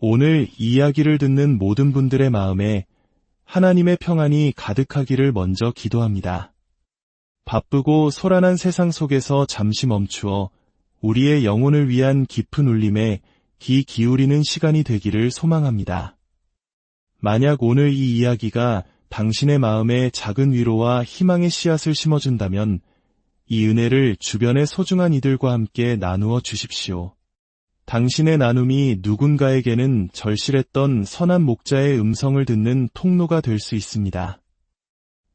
오늘 이 이야기를 듣는 모든 분들의 마음에 하나님의 평안이 가득하기를 먼저 기도합니다. 바쁘고 소란한 세상 속에서 잠시 멈추어 우리의 영혼을 위한 깊은 울림에 귀 기울이는 시간이 되기를 소망합니다. 만약 오늘 이 이야기가 당신의 마음에 작은 위로와 희망의 씨앗을 심어준다면 이 은혜를 주변의 소중한 이들과 함께 나누어 주십시오. 당신의 나눔이 누군가에게는 절실했던 선한 목자의 음성을 듣는 통로가 될 수 있습니다.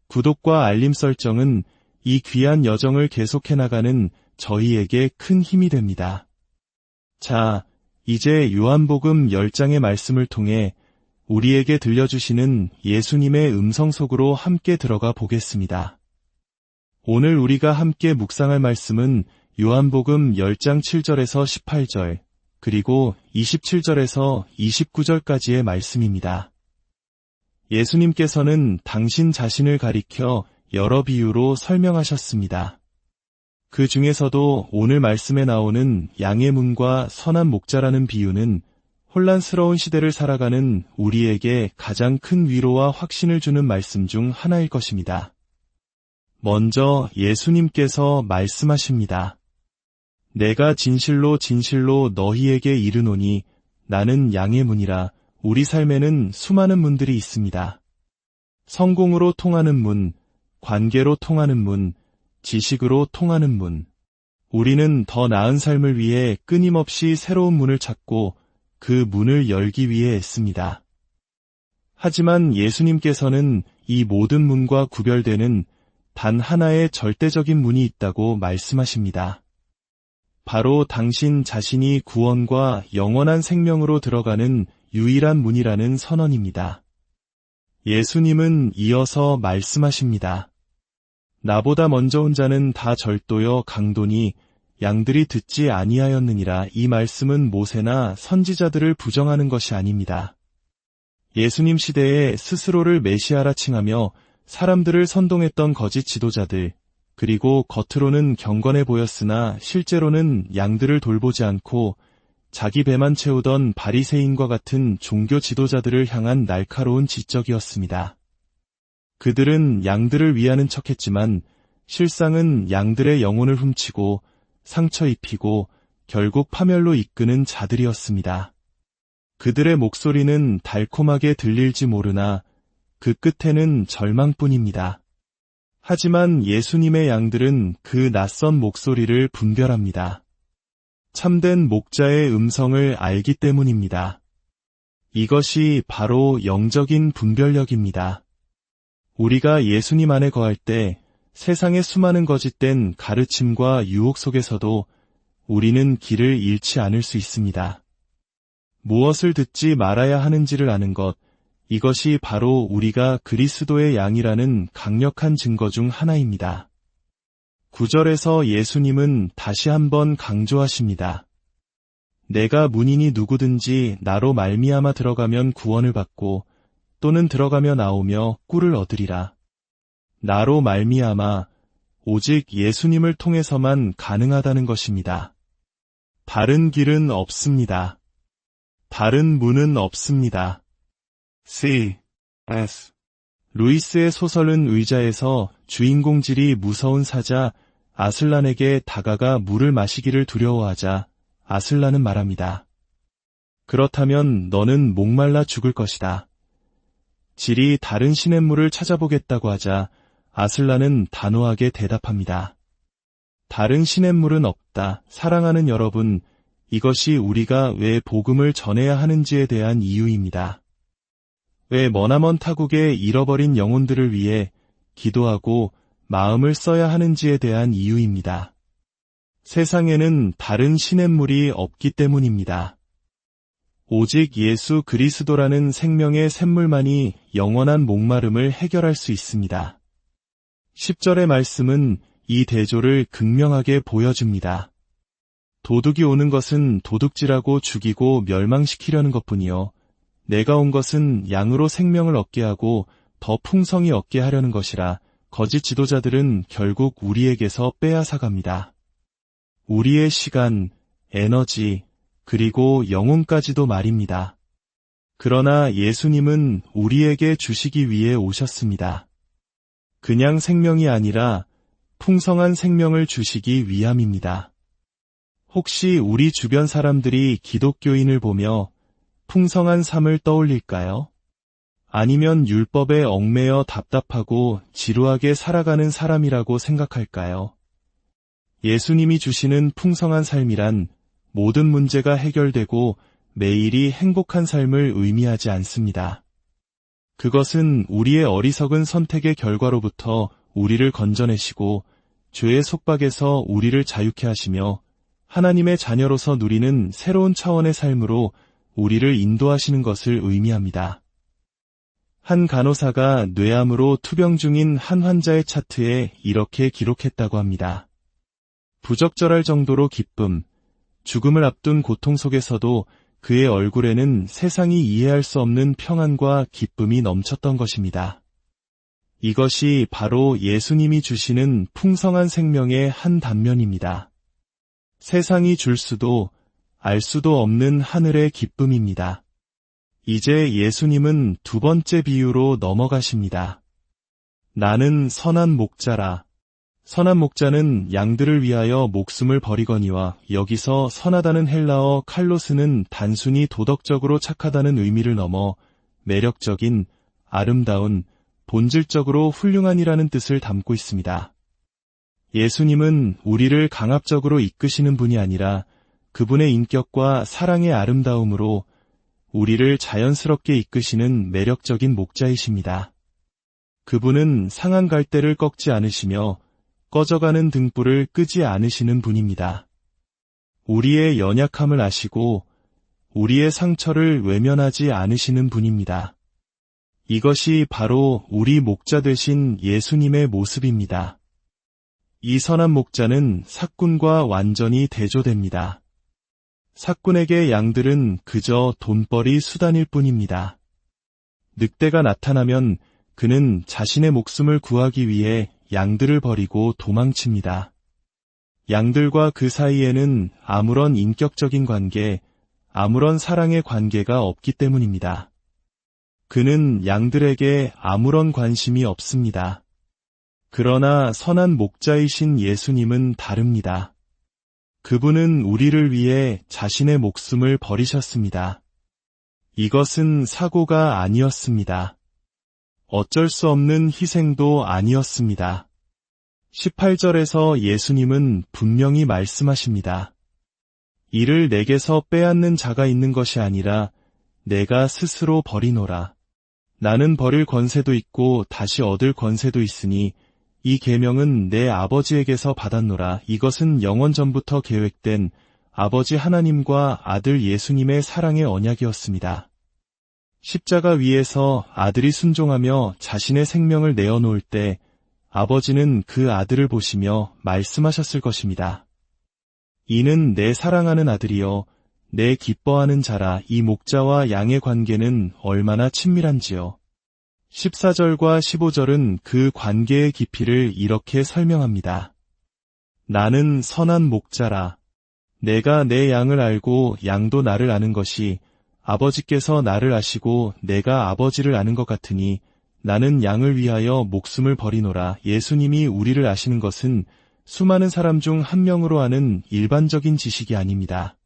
구독과 알림 설정은 이 귀한 여정을 계속해 나가는 저희에게 큰 힘이 됩니다. 자, 이제 요한복음 10장의 말씀을 통해 우리에게 들려주시는 예수님의 음성 속으로 함께 들어가 보겠습니다. 오늘 우리가 함께 묵상할 말씀은 요한복음 10장 7절에서 18절, 그리고 27절에서 29절까지의 말씀입니다. 예수님께서는 당신 자신을 가리켜 여러 비유로 설명하셨습니다. 그 중에서도 오늘 말씀에 나오는 양의 문과 선한 목자라는 비유는 혼란스러운 시대를 살아가는 우리에게 가장 큰 위로와 확신을 주는 말씀 중 하나일 것입니다. 먼저 예수님께서 말씀하십니다. 내가 진실로 진실로 너희에게 이르노니 나는 양의 문이라. 우리 삶에는 수많은 문들이 있습니다. 성공으로 통하는 문, 관계로 통하는 문, 지식으로 통하는 문. 우리는 더 나은 삶을 위해 끊임없이 새로운 문을 찾고 그 문을 열기 위해 애씁니다. 하지만 예수님께서는 이 모든 문과 구별되는 단 하나의 절대적인 문이 있다고 말씀하십니다. 바로 당신 자신이 구원과 영원한 생명으로 들어가는 유일한 문이라는 선언입니다. 예수님은 이어서 말씀하십니다. 나보다 먼저 온 자는 다 절도여 강도니 양들이 듣지 아니하였느니라. 이 말씀은 모세나 선지자들을 부정하는 것이 아닙니다. 예수님 시대에 스스로를 메시아라 칭하며 사람들을 선동했던 거짓 지도자들, 그리고 겉으로는 경건해 보였으나 실제로는 양들을 돌보지 않고 자기 배만 채우던 바리새인과 같은 종교 지도자들을 향한 날카로운 지적이었습니다. 그들은 양들을 위하는 척했지만 실상은 양들의 영혼을 훔치고 상처 입히고 결국 파멸로 이끄는 자들이었습니다. 그들의 목소리는 달콤하게 들릴지 모르나 그 끝에는 절망뿐입니다. 하지만 예수님의 양들은 그 낯선 목소리를 분별합니다. 참된 목자의 음성을 알기 때문입니다. 이것이 바로 영적인 분별력입니다. 우리가 예수님 안에 거할 때 세상의 수많은 거짓된 가르침과 유혹 속에서도 우리는 길을 잃지 않을 수 있습니다. 무엇을 듣지 말아야 하는지를 아는 것, 이것이 바로 우리가 그리스도의 양이라는 강력한 증거 중 하나입니다. 9절에서 예수님은 다시 한번 강조하십니다. 내가 문이니 누구든지 나로 말미암아 들어가면 구원을 받고 또는 들어가며 나오며 꿀을 얻으리라. 나로 말미암아 오직 예수님을 통해서만 가능하다는 것입니다. 다른 길은 없습니다. 다른 문은 없습니다. C.S. 루이스의 소설은 의자에서 주인공질이 무서운 사자 아슬란에게 다가가 물을 마시기를 두려워하자 아슬란은 말합니다. 그렇다면 너는 목말라 죽을 것이다. 질이 다른 시냇물을 찾아보겠다고 하자 아슬란은 단호하게 대답합니다. 다른 시냇물은 없다. 사랑하는 여러분, 이것이 우리가 왜 복음을 전해야 하는지에 대한 이유입니다. 왜 머나먼 타국에 잃어버린 영혼들을 위해 기도하고 마음을 써야 하는지에 대한 이유입니다. 세상에는 다른 시냇물이 없기 때문입니다. 오직 예수 그리스도라는 생명의 샘물만이 영원한 목마름을 해결할 수 있습니다. 10절의 말씀은 이 대조를 극명하게 보여줍니다. 도둑이 오는 것은 도둑질하고 죽이고 멸망시키려는 것뿐이요. 내가 온 것은 양으로 생명을 얻게 하고 더 풍성히 얻게 하려는 것이라. 거짓 지도자들은 결국 우리에게서 빼앗아갑니다. 우리의 시간, 에너지, 그리고 영혼까지도 말입니다. 그러나 예수님은 우리에게 주시기 위해 오셨습니다. 그냥 생명이 아니라 풍성한 생명을 주시기 위함입니다. 혹시 우리 주변 사람들이 기독교인을 보며 풍성한 삶을 떠올릴까요? 아니면 율법에 얽매여 답답하고 지루하게 살아가는 사람이라고 생각할까요? 예수님이 주시는 풍성한 삶이란 모든 문제가 해결되고 매일이 행복한 삶을 의미하지 않습니다. 그것은 우리의 어리석은 선택의 결과로부터 우리를 건져내시고 죄의 속박에서 우리를 자유케 하시며 하나님의 자녀로서 누리는 새로운 차원의 삶으로 우리를 인도하시는 것을 의미합니다. 한 간호사가 뇌암으로 투병 중인 한 환자의 차트에 이렇게 기록했다고 합니다. 부적절할 정도로 기쁨, 죽음을 앞둔 고통 속에서도 그의 얼굴에는 세상이 이해할 수 없는 평안과 기쁨이 넘쳤던 것입니다. 이것이 바로 예수님이 주시는 풍성한 생명의 한 단면입니다. 세상이 줄 수도 알 수도 없는 하늘의 기쁨입니다. 이제 예수님은 두 번째 비유로 넘어가십니다. 나는 선한 목자라. 선한 목자는 양들을 위하여 목숨을 버리거니와, 여기서 선하다는 헬라어 칼로스는 단순히 도덕적으로 착하다는 의미를 넘어 매력적인, 아름다운, 본질적으로 훌륭한이라는 뜻을 담고 있습니다. 예수님은 우리를 강압적으로 이끄시는 분이 아니라 그분의 인격과 사랑의 아름다움으로 우리를 자연스럽게 이끄시는 매력적인 목자이십니다. 그분은 상한 갈대를 꺾지 않으시며 꺼져가는 등불을 끄지 않으시는 분입니다. 우리의 연약함을 아시고 우리의 상처를 외면하지 않으시는 분입니다. 이것이 바로 우리 목자 되신 예수님의 모습입니다. 이 선한 목자는 삭군과 완전히 대조됩니다. 삭군에게 양들은 그저 돈벌이 수단일 뿐입니다. 늑대가 나타나면 그는 자신의 목숨을 구하기 위해 양들을 버리고 도망칩니다. 양들과 그 사이에는 아무런 인격적인 관계, 아무런 사랑의 관계가 없기 때문입니다. 그는 양들에게 아무런 관심이 없습니다. 그러나 선한 목자이신 예수님은 다릅니다. 그분은 우리를 위해 자신의 목숨을 버리셨습니다. 이것은 사고가 아니었습니다. 어쩔 수 없는 희생도 아니었습니다. 18절에서 예수님은 분명히 말씀하십니다. 이를 내게서 빼앗는 자가 있는 것이 아니라 내가 스스로 버리노라. 나는 버릴 권세도 있고 다시 얻을 권세도 있으니 이 계명은 내 아버지에게서 받았노라. 이것은 영원 전부터 계획된 아버지 하나님과 아들 예수님의 사랑의 언약이었습니다. 십자가 위에서 아들이 순종하며 자신의 생명을 내어놓을 때 아버지는 그 아들을 보시며 말씀하셨을 것입니다. 이는 내 사랑하는 아들이여 내 기뻐하는 자라. 이 목자와 양의 관계는 얼마나 친밀한지요. 14절과 15절은 그 관계의 깊이를 이렇게 설명합니다. 나는 선한 목자라. 내가 내 양을 알고 양도 나를 아는 것이 아버지께서 나를 아시고 내가 아버지를 아는 것 같으니 나는 양을 위하여 목숨을 버리노라. 예수님이 우리를 아시는 것은 수많은 사람 중 한 명으로 아는 일반적인 지식이 아닙니다.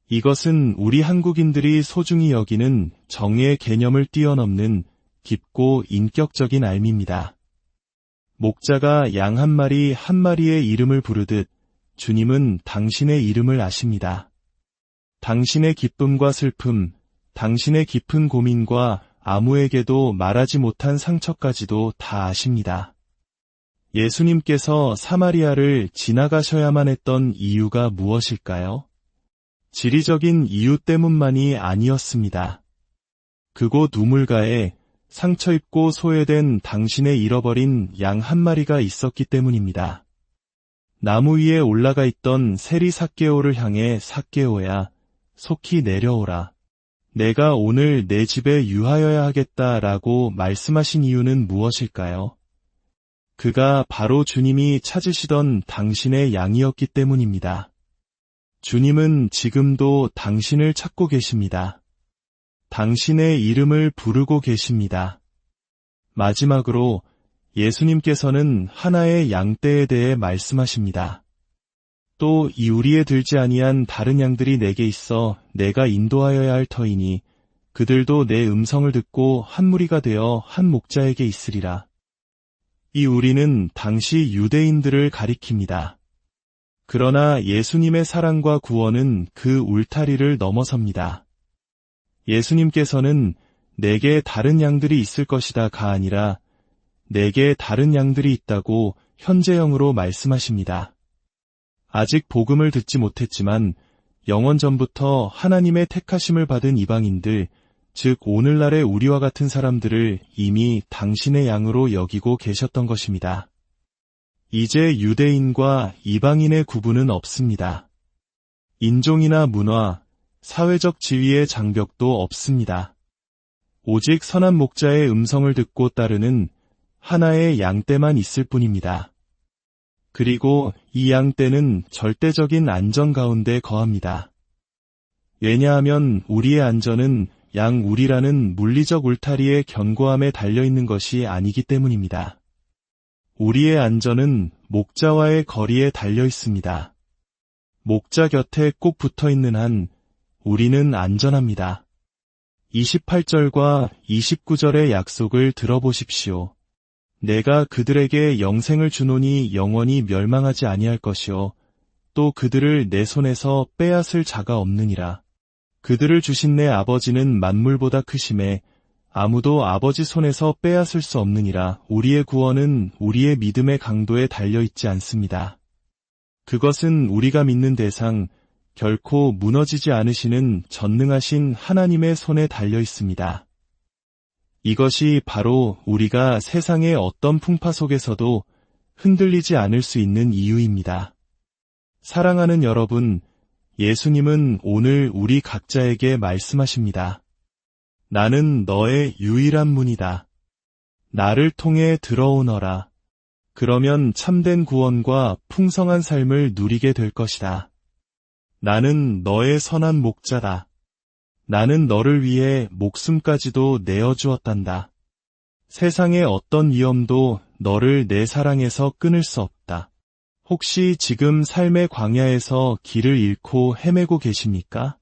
이것은 우리 한국인들이 소중히 여기는 정의의 개념을 뛰어넘는 깊고 인격적인 알미입니다. 목자가 양 한 마리 한 마리의 이름을 부르듯 주님은 당신의 이름을 아십니다. 당신의 기쁨과 슬픔, 당신의 깊은 고민과 아무에게도 말하지 못한 상처까지도 다 아십니다. 예수님께서 사마리아를 지나가셔야만 했던 이유가 무엇일까요? 지리적인 이유 때문만이 아니었습니다. 그곳 우물가에 상처 입고 소외된 당신의 잃어버린 양 한 마리가 있었기 때문입니다. 나무 위에 올라가 있던 세리 삭개오를 향해 삭개오야, 속히 내려오라. 내가 오늘 내 집에 유하여야 하겠다라고 말씀하신 이유는 무엇일까요? 그가 바로 주님이 찾으시던 당신의 양이었기 때문입니다. 주님은 지금도 당신을 찾고 계십니다. 당신의 이름을 부르고 계십니다. 마지막으로 예수님께서는 하나의 양떼에 대해 말씀하십니다. 또 이 우리에 들지 아니한 다른 양들이 내게 있어 내가 인도하여야 할 터이니 그들도 내 음성을 듣고 한 무리가 되어 한 목자에게 있으리라. 이 우리는 당시 유대인들을 가리킵니다. 그러나 예수님의 사랑과 구원은 그 울타리를 넘어섭니다. 예수님께서는 내게 다른 양들이 있을 것이다가 아니라 내게 다른 양들이 있다고 현재형으로 말씀하십니다. 아직 복음을 듣지 못했지만 영원 전부터 하나님의 택하심을 받은 이방인들, 즉 오늘날의 우리와 같은 사람들을 이미 당신의 양으로 여기고 계셨던 것입니다. 이제 유대인과 이방인의 구분은 없습니다. 인종이나 문화, 사회적 지위의 장벽도 없습니다. 오직 선한 목자의 음성을 듣고 따르는 하나의 양떼만 있을 뿐입니다. 그리고 이 양떼는 절대적인 안전 가운데 거합니다. 왜냐하면 우리의 안전은 양 우리라는 물리적 울타리의 견고함에 달려있는 것이 아니기 때문입니다. 우리의 안전은 목자와의 거리에 달려 있습니다. 목자 곁에 꼭 붙어있는 한 우리는 안전합니다. 28절과 29절의 약속을 들어보십시오. 내가 그들에게 영생을 주노니 영원히 멸망하지 아니할 것이요 또 그들을 내 손에서 빼앗을 자가 없느니라. 그들을 주신 내 아버지는 만물보다 크심에 아무도 아버지 손에서 빼앗을 수 없느니라. 우리의 구원은 우리의 믿음의 강도에 달려있지 않습니다. 그것은 우리가 믿는 대상, 결코 무너지지 않으시는 전능하신 하나님의 손에 달려있습니다. 이것이 바로 우리가 세상의 어떤 풍파 속에서도 흔들리지 않을 수 있는 이유입니다. 사랑하는 여러분, 예수님은 오늘 우리 각자에게 말씀하십니다. 나는 너의 유일한 문이다. 나를 통해 들어오너라. 그러면 참된 구원과 풍성한 삶을 누리게 될 것이다. 나는 너의 선한 목자다. 나는 너를 위해 목숨까지도 내어주었단다. 세상의 어떤 위험도 너를 내 사랑에서 끊을 수 없다. 혹시 지금 삶의 광야에서 길을 잃고 헤매고 계십니까?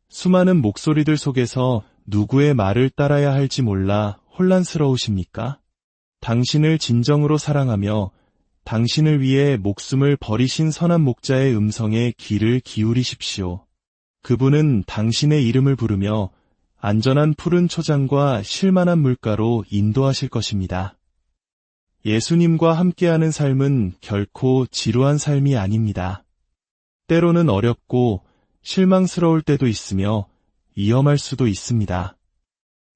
수많은 목소리들 속에서 누구의 말을 따라야 할지 몰라 혼란스러우십니까? 당신을 진정으로 사랑하며 당신을 위해 목숨을 버리신 선한 목자의 음성에 귀를 기울이십시오. 그분은 당신의 이름을 부르며 안전한 푸른 초장과 쉴만한 물가로 인도하실 것입니다. 예수님과 함께하는 삶은 결코 지루한 삶이 아닙니다. 때로는 어렵고 실망스러울 때도 있으며 위험할 수도 있습니다.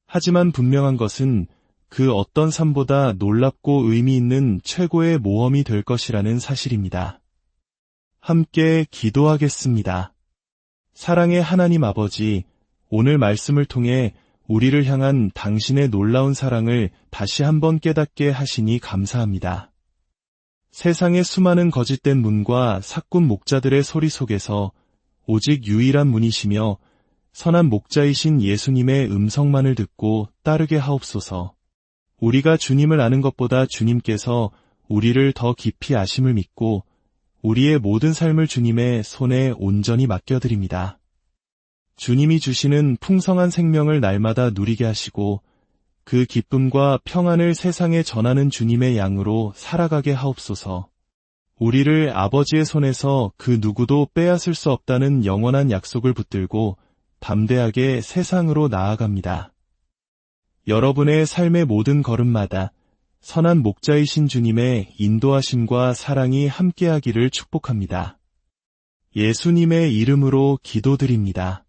하지만 분명한 것은 그 어떤 삶보다 놀랍고 의미 있는 최고의 모험이 될 것이라는 사실입니다. 함께 기도하겠습니다. 사랑의 하나님 아버지, 오늘 말씀을 통해 우리를 향한 당신의 놀라운 사랑을 다시 한번 깨닫게 하시니 감사합니다. 세상의 수많은 거짓된 문과 사꾼 목자들의 소리 속에서 오직 유일한 문이시며 선한 목자이신 예수님의 음성만을 듣고 따르게 하옵소서. 우리가 주님을 아는 것보다 주님께서 우리를 더 깊이 아심을 믿고 우리의 모든 삶을 주님의 손에 온전히 맡겨드립니다. 주님이 주시는 풍성한 생명을 날마다 누리게 하시고 그 기쁨과 평안을 세상에 전하는 주님의 양으로 살아가게 하옵소서. 우리를 아버지의 손에서 그 누구도 빼앗을 수 없다는 영원한 약속을 붙들고 담대하게 세상으로 나아갑니다. 여러분의 삶의 모든 걸음마다 선한 목자이신 주님의 인도하심과 사랑이 함께하기를 축복합니다. 예수님의 이름으로 기도드립니다.